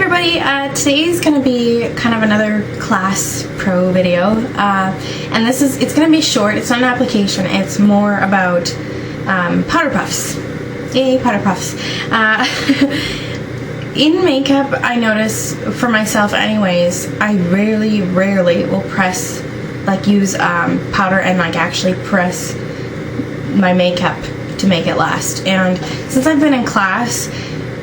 everybody, today's gonna be kind of another class pro video, and it's gonna be short. It's not an application, it's more about powder puffs. Yay, powder puffs. In makeup, I notice, for myself anyways, I rarely will use powder and actually press my makeup to make it last. And since I've been in class,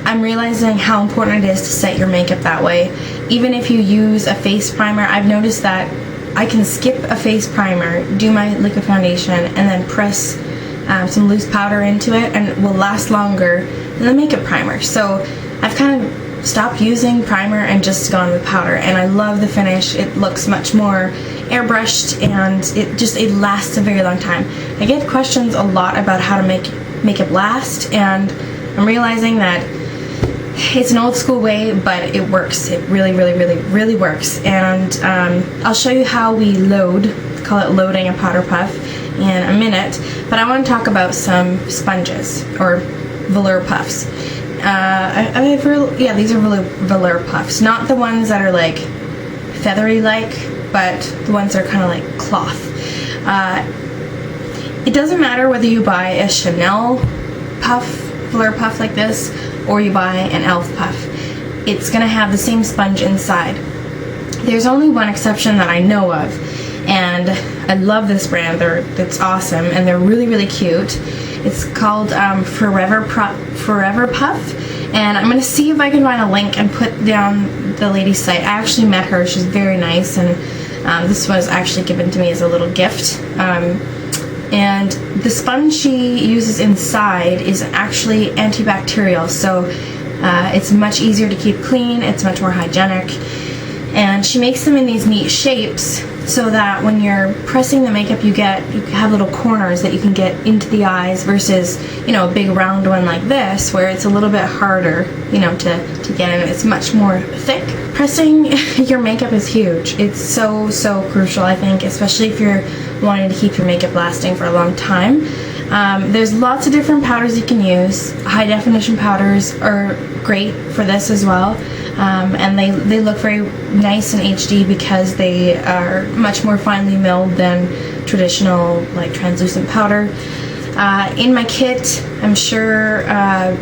I'm realizing how important it is to set your makeup that way. Even if you use a face primer, I've noticed that I can skip a face primer, do my liquid foundation, and then press some loose powder into it, and it will last longer than the makeup primer. So I've kind of stopped using primer and just gone with powder, and I love the finish. It looks much more airbrushed, and it lasts a very long time. I get questions a lot about how to make makeup last, and I'm realizing that it's an old school way, but it works. It really works. And I'll show you how we call it loading a powder puff, in a minute. But I want to talk about some sponges, or velour puffs. These are velour puffs, not the ones that are like feathery but the ones that are kind of like cloth. It doesn't matter whether you buy a Chanel velour puff like this, or you buy an e.l.f. puff. It's gonna have the same sponge inside. There's only one exception that I know of, and I love this brand. It's awesome, and they're really cute. It's called Forever Puff, and I'm gonna see if I can find a link and put down the lady's site. I actually met her. She's very nice, and this was actually given to me as a little gift. And the sponge she uses inside is actually antibacterial, so it's much easier to keep clean, it's much more hygienic, and she makes them in these neat shapes so that when you're pressing the makeup you have little corners that you can get into the eyes, versus a big round one like this where it's a little bit harder to get in. It's much more thick. Pressing your makeup is huge. It's so crucial, I think, especially if you're wanting to keep your makeup lasting for a long time. There's lots of different powders you can use. High definition powders are great for this as well, and they look very nice in HD because they are much more finely milled than traditional translucent powder. In my kit, I'm sure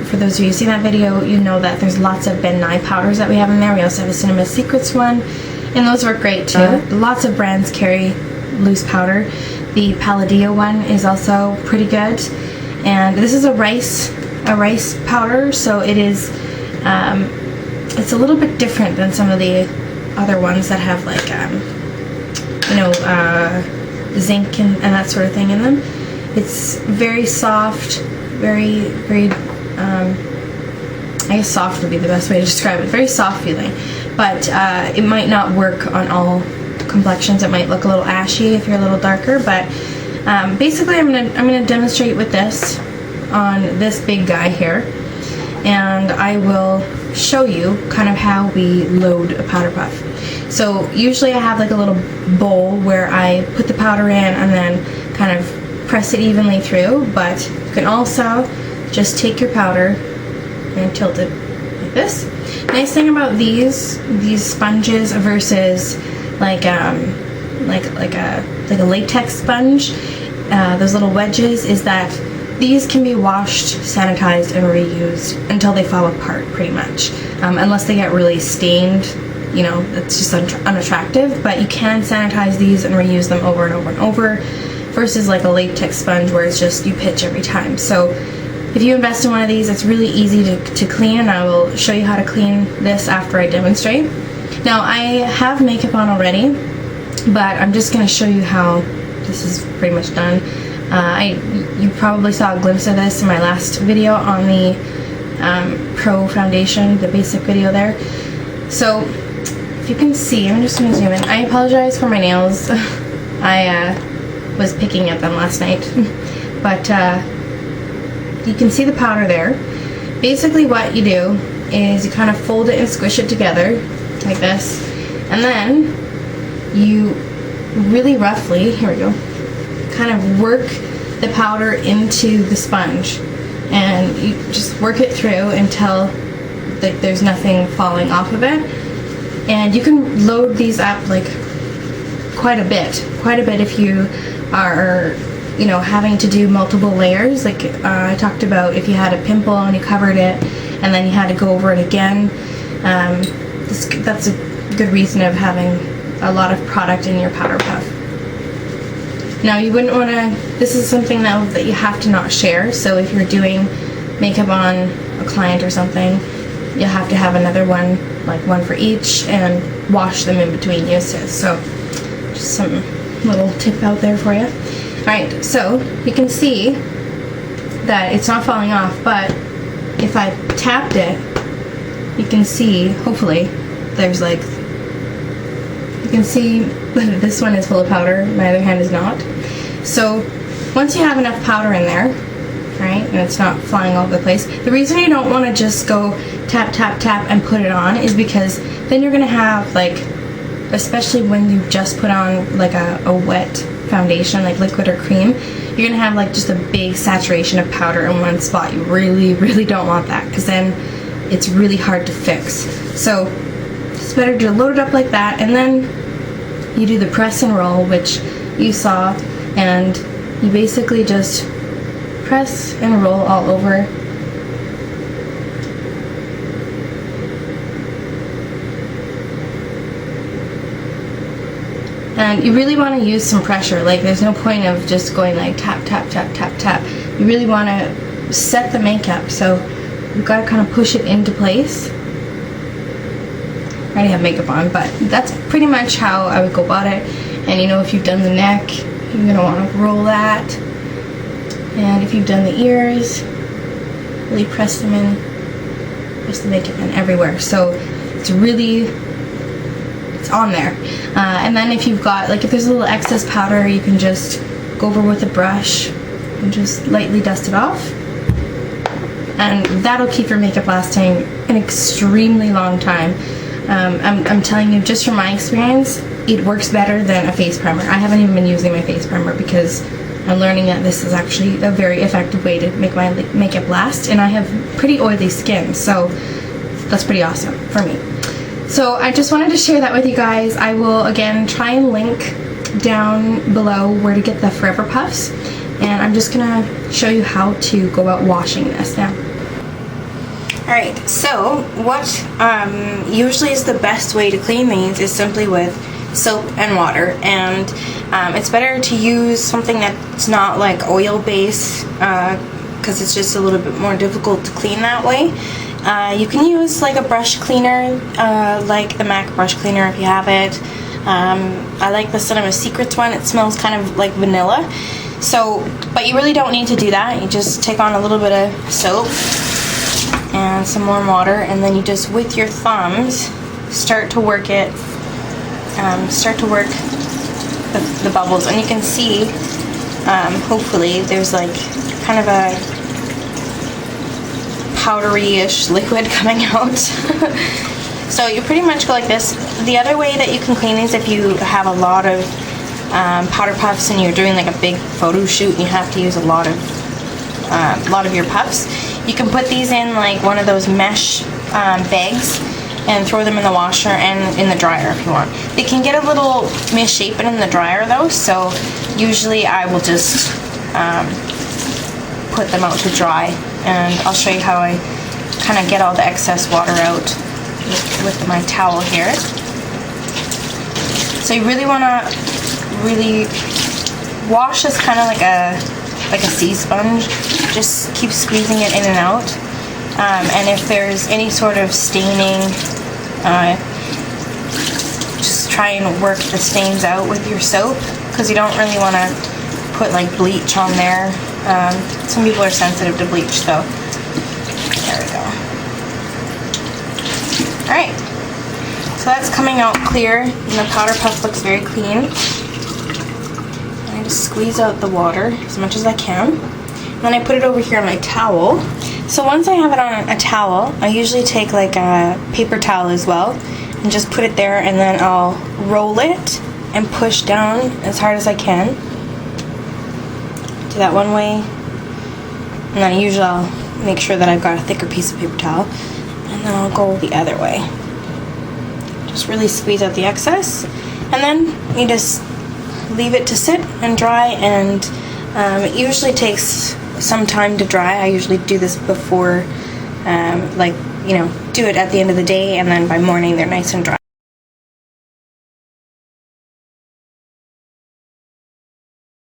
for those of you who've seen that video, you know that there's lots of Ben Nye powders that we have in there. We also have a Cinema Secrets one, and those work great too. Lots of brands carry loose powder. The Palladio one is also pretty good, and this is a rice powder, so it is it's a little bit different than some of the other ones that have zinc and that sort of thing in them. It's very soft, very I guess soft would be the best way to describe it. Very soft feeling, but it might not work on all complexions. It might look a little ashy if you're a little darker, but basically I'm gonna demonstrate with this on this big guy here, and I will show you kind of how we load a powder puff. So usually I have a little bowl where I put the powder in and then kind of press it evenly through, but you can also just take your powder and tilt it like this. Nice thing about these sponges versus like a latex sponge, those little wedges, is that these can be washed, sanitized, and reused until they fall apart, pretty much. Unless they get really stained, it's just unattractive, but you can sanitize these and reuse them over and over and over, versus a latex sponge where it's just you pitch every time. So if you invest in one of these, it's really easy to clean, and I will show you how to clean this after I demonstrate. Now, I have makeup on already, but I'm just going to show you how this is pretty much done. You probably saw a glimpse of this in my last video on the Pro Foundation, the basic video there. So, if you can see, I'm just going to zoom in. I apologize for my nails. I was picking at them last night. But you can see the powder there. Basically what you do is you kind of fold it and squish it together like this, and then you really roughly, here we go, kind of work the powder into the sponge, and you just work it through until like there's nothing falling off of it. And you can load these up like quite a bit if you are, you know, having to do multiple layers. Like I talked about, if you had a pimple and you covered it and then you had to go over it again, that's a good reason of having a lot of product in your powder puff. Now you wouldn't want to, this is something that you have to not share, so if you're doing makeup on a client or something, you'll have to have another one, like one for each, and wash them in between uses. So just some little tip out there for you. Alright, so you can see that it's not falling off, but if I tapped it, you can see, hopefully, there's like, you can see that this one is full of powder, my other hand is not. So once you have enough powder in there, right, and it's not flying all over the place, the reason you don't want to just go tap, tap, tap and put it on is because then you're going to have, like, especially when you just put on like a wet foundation, like liquid or cream, you're going to have like just a big saturation of powder in one spot. You really, really don't want that, because then it's really hard to fix. So it's better to load it up like that, and then you do the press and roll, which you saw, and you basically just press and roll all over. And you really want to use some pressure. Like, there's no point of just going like tap, tap, tap, tap, tap. You really want to set the makeup, so you've got to kind of push it into place. I already have makeup on, but that's pretty much how I would go about it. And you know, if you've done the neck, you're going to want to roll that. And if you've done the ears, really press them in, press the makeup in everywhere. So it's really, it's on there. And then if you've got, like, if there's a little excess powder, you can just go over with a brush and just lightly dust it off. And that'll keep your makeup lasting an extremely long time. I'm telling you, just from my experience, it works better than a face primer. I haven't even been using my face primer because I'm learning that this is actually a very effective way to make my makeup last, and I have pretty oily skin, so that's pretty awesome for me. So I just wanted to share that with you guys. I will again try and link down below where to get the Forever Puffs, and I'm just gonna show you how to go about washing this now. Alright, so what usually is the best way to clean these is simply with soap and water, and it's better to use something that's not like oil based, because it's just a little bit more difficult to clean that way. You can use like a brush cleaner, like the MAC brush cleaner if you have it. I like the Cinema Secrets one. It smells kind of like vanilla. So, but you really don't need to do that. You just take on a little bit of soap and some warm water, and then you just, with your thumbs, start to work it. Start to work the bubbles, and you can see, hopefully, there's like kind of a powdery-ish liquid coming out. So you pretty much go like this. The other way that you can clean these, if you have a lot of powder puffs and you're doing like a big photo shoot and you have to use a lot of your puffs, you can put these in like one of those mesh bags and throw them in the washer and in the dryer if you want. They can get a little misshapen in the dryer though, so usually I will just put them out to dry, and I'll show you how I kind of get all the excess water out with my towel here. So you really want to really wash this kind of like a sea sponge. Just keep squeezing it in and out. And if there's any sort of staining, just try and work the stains out with your soap, because you don't really want to put like bleach on there. Some people are sensitive to bleach, so there we go. Alright, so that's coming out clear, and the powder puff looks very clean. And I just squeeze out the water as much as I can. And then I put it over here on my towel. So once I have it on a towel, I usually take like a paper towel as well and just put it there, and then I'll roll it and push down as hard as I can. Do that one way, and then usually I'll make sure that I've got a thicker piece of paper towel, And then I'll go the other way. Just really squeeze out the excess. And then you just leave it to sit and dry, and it usually takes some time to dry. I usually do this before, do it at the end of the day, and then by morning they're nice and dry.